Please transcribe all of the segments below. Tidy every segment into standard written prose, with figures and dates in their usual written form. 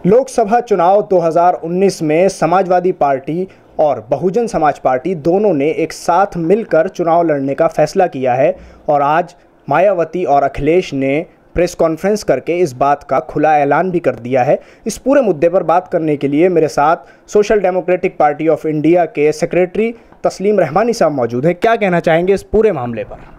लोकसभा चुनाव 2019 में समाजवादी पार्टी और बहुजन समाज पार्टी दोनों ने एक साथ मिलकर चुनाव लड़ने का फैसला किया है और आज मायावती और अखिलेश ने प्रेस कॉन्फ्रेंस करके इस बात का खुला ऐलान भी कर दिया है। इस पूरे मुद्दे पर बात करने के लिए मेरे साथ social democratic party of India के सेक्रेटरी तस्लीम रहमानी साहब मौजूद हैं। क्या कहना चाहेंगे इस पूरे मामले पर?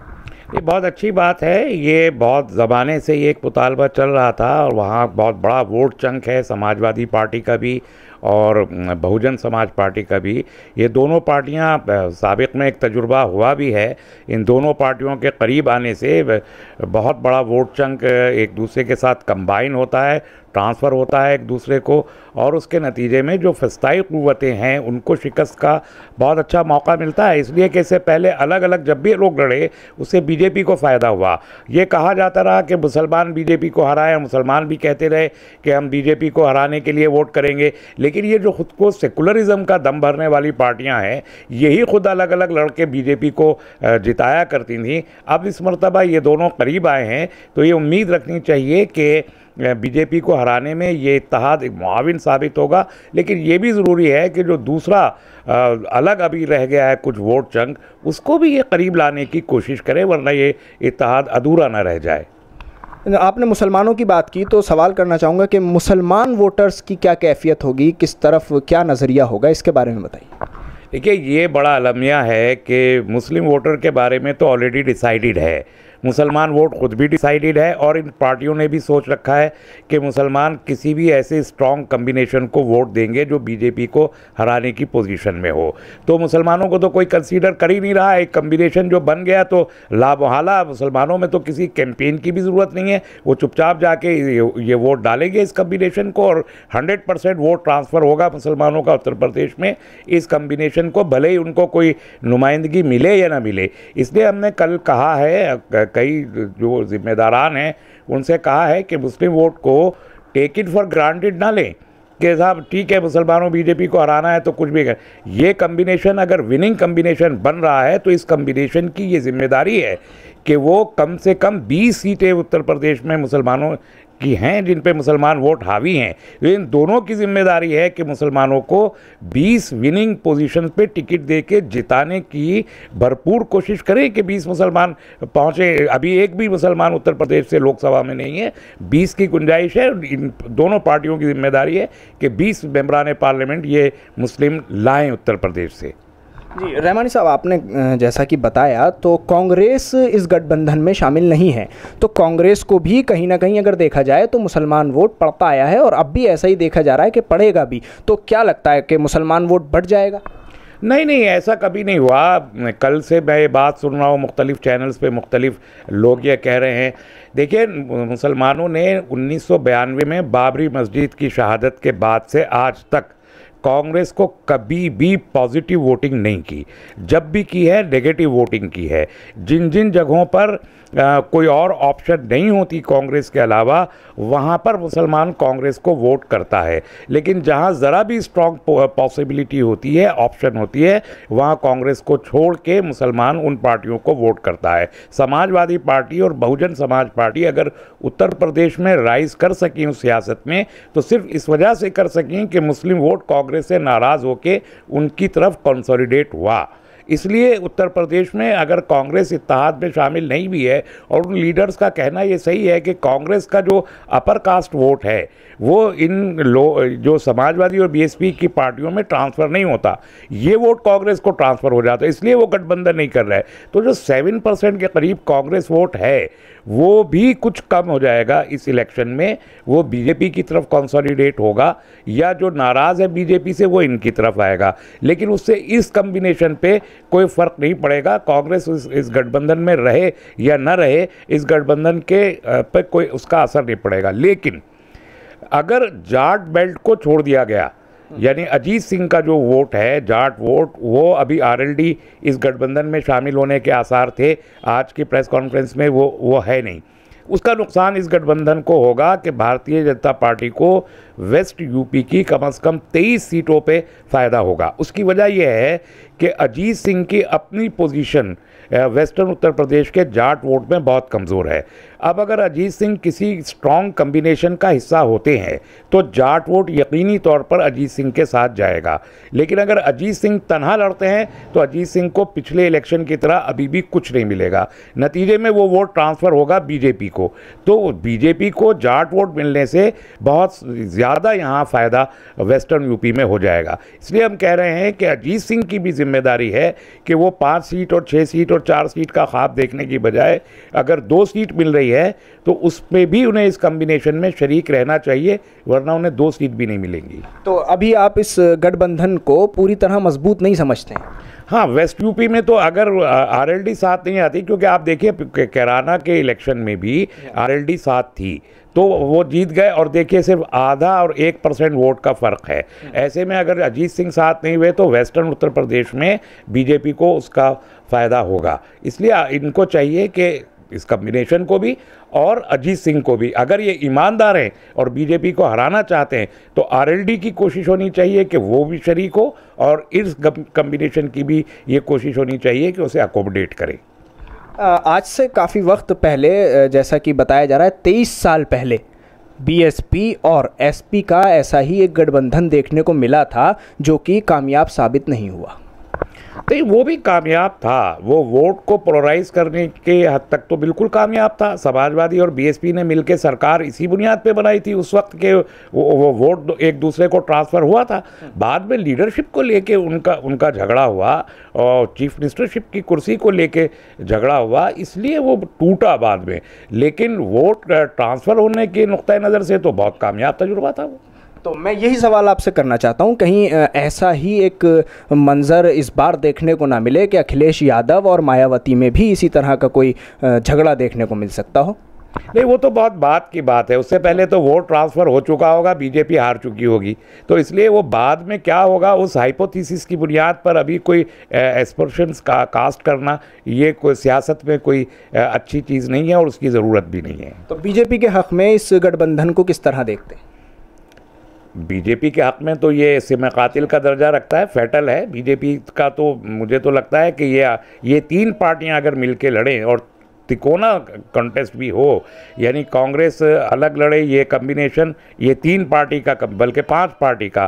ये बहुत अच्छी बात है। ये बहुत ज़माने से ये एक मुतालबा चल रहा था और वहाँ बहुत बड़ा वोट चंक है समाजवादी पार्टी का भी और बहुजन समाज पार्टी का भी। ये दोनों पार्टियाँ साबिक़ में एक तजुर्बा हुआ भी है। इन दोनों पार्टियों के करीब आने से बहुत बड़ा वोट चंक एक दूसरे के साथ कंबाइन होता है, ट्रांसफ़र होता है एक दूसरे को, और उसके नतीजे में जो फ़िस्ताई क़ुव्वतें हैं उनको शिकस्त का बहुत अच्छा मौका मिलता है। इसलिए कि इससे पहले अलग अलग जब भी लोग लड़े उससे बीजेपी को फ़ायदा हुआ। ये कहा जाता रहा कि मुसलमान बीजेपी को हराए, मुसलमान भी कहते रहे कि हम बीजेपी को हराने के लिए वोट करेंगे। लेकिन ये जो ख़ुद को सेकुलरिज़म का दम भरने वाली पार्टियाँ हैं यही खुद अलग अलग लड़के बीजेपी को जिताया करती थीं। अब इस मरतबा ये दोनों करीब आए हैं तो ये उम्मीद रखनी चाहिए कि बीजेपी को हराने में ये इत्तेहाद एक मुआविन साबित होगा। लेकिन ये भी ज़रूरी है कि जो दूसरा अलग अभी रह गया है कुछ वोट चंक, उसको भी ये करीब लाने की कोशिश करे, वरना ये इत्तेहाद अधूरा ना रह जाए। आपने मुसलमानों की बात की तो सवाल करना चाहूँगा कि मुसलमान वोटर्स की क्या कैफियत होगी, किस तरफ क्या नज़रिया होगा, इसके बारे में बताइए। देखिए, ये बड़ा अलमिया है कि मुस्लिम वोटर के बारे में तो ऑलरेडी डिसाइडेड है, मुसलमान वोट खुद भी डिसाइडेड है और इन पार्टियों ने भी सोच रखा है कि मुसलमान किसी भी ऐसे स्ट्रॉन्ग कम्बिनेशन को वोट देंगे जो बीजेपी को हराने की पोजीशन में हो। तो मुसलमानों को तो कोई कंसीडर कर ही नहीं रहा है। एक कम्बिनेशन जो बन गया तो लामोहाला, मुसलमानों में तो किसी कैंपेन की भी ज़रूरत नहीं है, वो चुपचाप जाके ये वोट डालेंगे इस कम्बिनेशन को और 100% वोट ट्रांसफ़र होगा मुसलमानों का उत्तर प्रदेश में इस कम्बिनेशन को, भले ही उनको कोई नुमाइंदगी मिले या ना मिले। इसलिए हमने कल कहा है, कई जो जिम्मेदारान हैं उनसे कहा है कि मुस्लिम वोट को टेक इट फॉर ग्रांटेड ना लें कि साहब ठीक है मुसलमानों बीजेपी को हराना है तो कुछ भी कर। ये कम्बिनेशन अगर विनिंग कम्बिनेशन बन रहा है तो इस कम्बिनेशन की ये जिम्मेदारी है कि वो कम से कम 20 सीटें उत्तर प्रदेश में मुसलमानों की हैं जिन पे मुसलमान वोट हावी हैं। इन दोनों की जिम्मेदारी है कि मुसलमानों को 20 विनिंग पोजीशन पे टिकट दे के जिताने की भरपूर कोशिश करें कि 20 मुसलमान पहुँचे। अभी एक भी मुसलमान उत्तर प्रदेश से लोकसभा में नहीं है, 20 की गुंजाइश है। इन दोनों पार्टियों की जिम्मेदारी है कि 20 मेंबरान पार्लियामेंट ये मुस्लिम लाएँ उत्तर प्रदेश से। जी रहमानी साहब, आपने जैसा कि बताया तो कांग्रेस इस गठबंधन में शामिल नहीं है, तो कांग्रेस को भी कहीं ना कहीं अगर देखा जाए तो मुसलमान वोट पड़ता आया है और अब भी ऐसा ही देखा जा रहा है कि पड़ेगा भी। तो क्या लगता है कि मुसलमान वोट बढ़ जाएगा? नहीं, ऐसा कभी नहीं हुआ। कल से मैं ये बात सुन रहा हूँ, मुख्तलिफ चैनल्स पे मुख्तलिफ लोग ये कह रहे हैं। देखिए, मुसलमानों ने 1992 में बाबरी मस्जिद की शहादत के बाद से आज तक कांग्रेस को कभी भी पॉजिटिव वोटिंग नहीं की, जब भी की है नेगेटिव वोटिंग की है। जिन जिन जगहों पर कोई और ऑप्शन नहीं होती कांग्रेस के अलावा वहाँ पर मुसलमान कांग्रेस को वोट करता है। लेकिन जहाँ ज़रा भी स्ट्रॉन्ग पॉसिबिलिटी होती है, ऑप्शन होती है, वहाँ कांग्रेस को छोड़ के मुसलमान उन पार्टियों को वोट करता है। समाजवादी पार्टी और बहुजन समाज पार्टी अगर उत्तर प्रदेश में राइज कर सकें उस सियासत में तो सिर्फ इस वजह से कर सकें कि मुस्लिम वोट कांग्रेस से नाराज़ होकर उनकी तरफ कंसोलिडेट हुआ। इसलिए उत्तर प्रदेश में अगर कांग्रेस इत्तेहाद में शामिल नहीं भी है, और उन लीडर्स का कहना ये सही है कि कांग्रेस का जो अपर कास्ट वोट है वो इन जो समाजवादी और बीएसपी की पार्टियों में ट्रांसफ़र नहीं होता, ये वोट कांग्रेस को ट्रांसफ़र हो जाता है, इसलिए वो गठबंधन नहीं कर रहा है। तो जो 7% के करीब कांग्रेस वोट है वो भी कुछ कम हो जाएगा इस इलेक्शन में, वो बीजेपी की तरफ कंसोलिडेट होगा, या जो नाराज़ है बीजेपी से वो इनकी तरफ आएगा। लेकिन उससे इस कम्बिनेशन पे कोई फ़र्क नहीं पड़ेगा। कांग्रेस इस गठबंधन में रहे या न रहे, इस गठबंधन के पे कोई उसका असर नहीं पड़ेगा। लेकिन अगर जाट बेल्ट को छोड़ दिया गया, यानी अजीत सिंह का जो वोट है जाट वोट, वो अभी आरएलडी इस गठबंधन में शामिल होने के आसार थे, आज की प्रेस कॉन्फ्रेंस में वो है नहीं। उसका नुकसान इस गठबंधन को होगा कि भारतीय जनता पार्टी को वेस्ट यूपी की कम से कम 23 सीटों पे फ़ायदा होगा। उसकी वजह यह है कि अजीत सिंह की अपनी पोजीशन वेस्टर्न उत्तर प्रदेश के जाट वोट में बहुत कमज़ोर है। अब अगर अजीत सिंह किसी स्ट्रॉन्ग कम्बिनेशन का हिस्सा होते हैं तो जाट वोट यकीनी तौर पर अजीत सिंह के साथ जाएगा। लेकिन अगर अजीत सिंह तनहा लड़ते हैं तो अजीत सिंह को पिछले इलेक्शन की तरह अभी भी कुछ नहीं मिलेगा। नतीजे में वो वोट ट्रांसफ़र होगा बीजेपी को। तो बीजेपी को जाट वोट मिलने से बहुत ज़्यादा यहाँ फ़ायदा वेस्टर्न यूपी में हो जाएगा। इसलिए हम कह रहे हैं कि अजीत सिंह की भी जिम्मेदारी है कि वो 5 सीट और 6 सीट और 4 सीट का ख्वाब देखने की बजाय अगर 2 सीट मिल रही है तो उसमें भी उन्हें इस कॉम्बिनेशन में शरीक रहना चाहिए, वरना उन्हें 2 सीट भी नहीं मिलेंगी। तो अभी आप इस गठबंधन को पूरी तरह मजबूत नहीं समझते हैं? हाँ, वेस्ट यूपी में तो अगर आरएलडी साथ नहीं आती, क्योंकि आप देखिए कैराना के इलेक्शन में भी आरएलडी साथ थी तो वो जीत गए, और देखिए सिर्फ आधा और 1% वोट का फ़र्क है। ऐसे में अगर अजीत सिंह साथ नहीं हुए तो वेस्टर्न उत्तर प्रदेश में बीजेपी को उसका फ़ायदा होगा। इसलिए इनको चाहिए कि इस कॉम्बिनेशन को भी और अजीत सिंह को भी, अगर ये ईमानदार हैं और बीजेपी को हराना चाहते हैं तो आरएलडी की कोशिश होनी चाहिए कि वो भी शरीक हो, और इस कॉम्बिनेशन की भी ये कोशिश होनी चाहिए कि उसे अकोमोडेट करें। आज से काफ़ी वक्त पहले, जैसा कि बताया जा रहा है 23 साल पहले बीएसपी और एसपी का ऐसा ही एक गठबंधन देखने को मिला था जो कि कामयाब साबित नहीं हुआ। नहीं, वो भी कामयाब था। वो वोट को पोलराइज करने के हद तक तो बिल्कुल कामयाब था। समाजवादी और बीएसपी ने मिलकर सरकार इसी बुनियाद पे बनाई थी उस वक्त के वो वोट एक दूसरे को ट्रांसफ़र हुआ था। बाद में लीडरशिप को लेके उनका झगड़ा हुआ और चीफ मिनिस्टरशिप की कुर्सी को लेके झगड़ा हुआ, इसलिए वो टूटा बाद में। लेकिन वोट ट्रांसफ़र होने के नुक्ते नज़र से तो बहुत कामयाब तजुर्बा था वो। तो मैं यही सवाल आपसे करना चाहता हूं, कहीं ऐसा ही एक मंज़र इस बार देखने को ना मिले कि अखिलेश यादव और मायावती में भी इसी तरह का कोई झगड़ा देखने को मिल सकता हो? नहीं, वो तो बहुत बात की बात है। उससे पहले तो वोट ट्रांसफ़र हो चुका होगा, बीजेपी हार चुकी होगी, तो इसलिए वो बाद में क्या होगा उस हाइपोथेसिस की बुनियाद पर अभी कोई एस्पर्शंस का कास्ट करना, ये कोई सियासत में कोई अच्छी चीज़ नहीं है और उसकी ज़रूरत भी नहीं है। तो बीजेपी के हक़ में इस गठबंधन को किस तरह देखते हैं? बीजेपी के हक़ में तो ये सिम कातिल का दर्जा रखता है, फैटल है बीजेपी का। तो मुझे तो लगता है कि ये 3 पार्टियां अगर मिलके लड़ें और तिकोना कंटेस्ट भी हो, यानी कांग्रेस अलग लड़े, ये कम्बिनेशन ये 3 पार्टी का बल्कि 5 पार्टी का,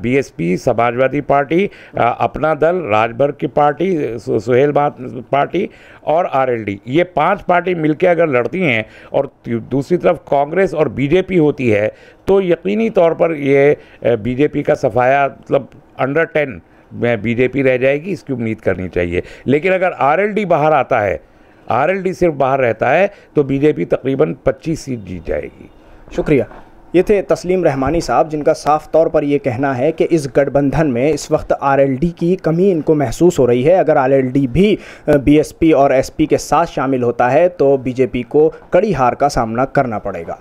बीएसपी, समाजवादी पार्टी, अपना दल, राजभर की पार्टी, सुहेल पार्टी और आरएलडी, ये 5 पार्टी मिलके अगर लड़ती हैं और दूसरी तरफ कांग्रेस और बीजेपी होती है तो यकीनी तौर पर ये बीजेपी का सफाया मतलब अंडर 10 में बीजेपी रह जाएगी, इसकी उम्मीद करनी चाहिए। लेकिन अगर आरएलडी बाहर आता है, आरएलडी सिर्फ बाहर रहता है तो बीजेपी तकरीबन 25 सीट जीत जाएगी। शुक्रिया। ये थे तस्लीम रहमानी साहब, जिनका साफ तौर पर ये कहना है कि इस गठबंधन में इस वक्त आरएलडी की कमी इनको महसूस हो रही है। अगर आरएलडी भी बीएसपी और एसपी के साथ शामिल होता है तो बीजेपी को कड़ी हार का सामना करना पड़ेगा।